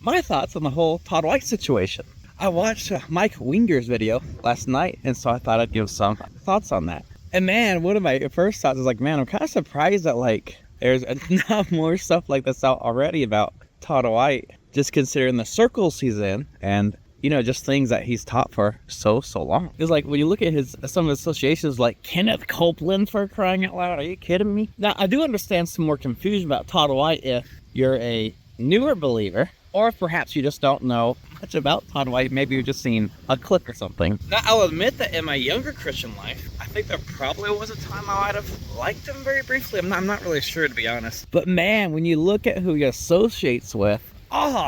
my thoughts on the whole Todd White situation. I watched Mike Winger's video last night, and so I thought I'd give some thoughts on that. And man, one of my first thoughts is like, man, I'm kind of surprised that like there's not more stuff like this out already about Todd White, just considering the circles he's in and, you know, just things that he's taught for so long. It's like when you look at some of his associations, like Kenneth Copeland, for crying out loud. Are you kidding me? Now, I do understand some more confusion about Todd White if you're a newer believer, or if perhaps you just don't know much about Todd White. Maybe you've just seen a clip or something. Now, I'll admit that in my younger Christian life, I think there probably was a time I might have liked him very briefly. I'm not really sure, to be honest. But man, when you look at who he associates with,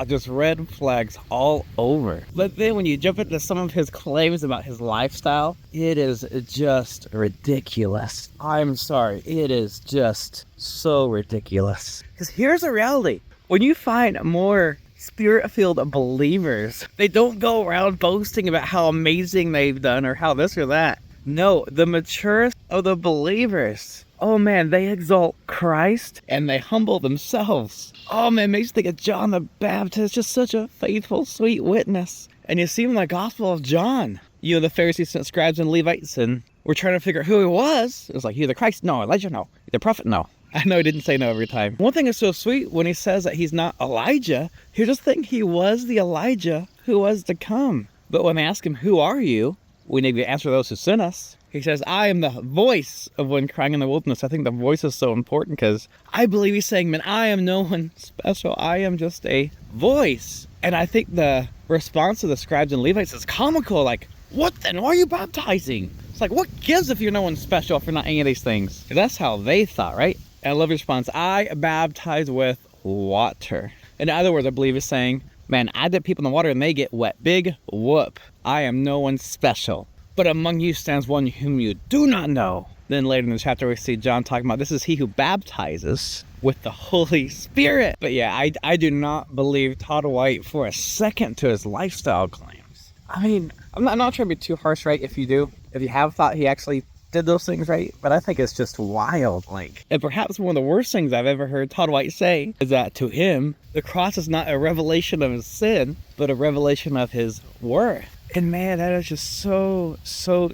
just red flags all over. But then when you jump into some of his claims about his lifestyle, it is just ridiculous. I'm sorry, it is just so ridiculous. Because here's the reality. When you find more Spirit-filled believers, they don't go around boasting about how amazing they've done or how this or that. No, the maturest of the believers, oh man, they exalt Christ and they humble themselves. Oh man, makes you think of John the Baptist, just such a faithful, sweet witness. And you see in the Gospel of John, you know, the Pharisees sent scribes and Levites and were trying to figure out who he was. It was like, you're the Christ? No. Elijah? No. The prophet? No. I know he didn't say no every time. One thing is so sweet when he says that he's not Elijah, you just think he was the Elijah who was to come. But when they ask him, who are you? We need to answer those who sent us. He says, I am the voice of one crying in the wilderness. I think the voice is so important because I believe he's saying, man, I am no one special. I am just a voice. And I think the response of the scribes and Levites is comical. Like, what then? Why are you baptizing? It's like, what gives if you're no one special, if you're not any of these things? That's how they thought, right? And I love your response. I baptize with water. In other words, I believe he's saying, man, I dip people in the water and they get wet. Big whoop. I am no one special. But among you stands one whom you do not know. Then later in the chapter, we see John talking about this is he who baptizes with the Holy Spirit. But yeah, I do not believe Todd White for a second to his lifestyle claims. I mean, I'm not trying to be too harsh, right? If you have thought he actually did those things right, but I think it's just wild. Like, and perhaps one of the worst things I've ever heard Todd White say is that to him, the cross is not a revelation of his sin, but a revelation of his worth. And man, that is just so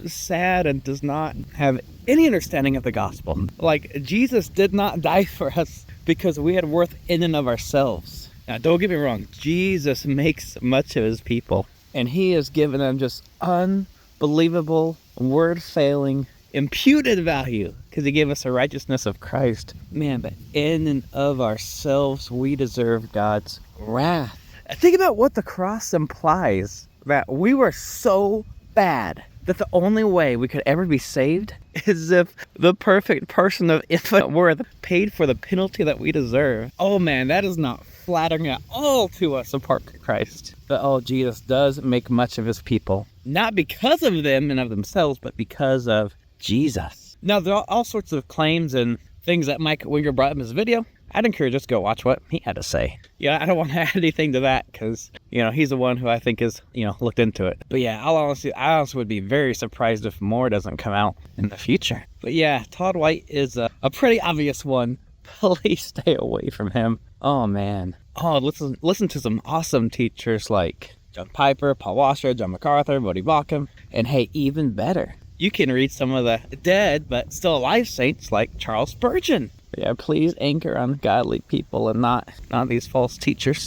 sad and does not have any understanding of the gospel. Like, Jesus did not die for us because we had worth in and of ourselves. Now, don't get me wrong. Jesus makes much of his people, and he has given them just unbelievable, word-failing, imputed value because he gave us the righteousness of Christ. Man, but in and of ourselves, we deserve God's wrath. Think about what the cross implies. That we were so bad that the only way we could ever be saved is if the perfect person of infinite worth paid for the penalty that we deserve. Oh man, that is not flattering at all to us apart from Christ. But Jesus does make much of his people. Not because of them and of themselves, but because of Jesus. Now, there are all sorts of claims and things that Mike Winger brought in his video. I'd encourage us to go watch what he had to say. Yeah, I don't want to add anything to that because, you know, he's the one who I think is, you know, looked into it. But yeah, I honestly would be very surprised if more doesn't come out in the future. But yeah, Todd White is a pretty obvious one. Please stay away from him. Oh man. Oh, listen to some awesome teachers like John Piper, Paul Washer, John MacArthur, Bodie Baucham, and hey, even better, you can read some of the dead but still alive saints like Charles Spurgeon. Yeah, please anchor on godly people and not these false teachers.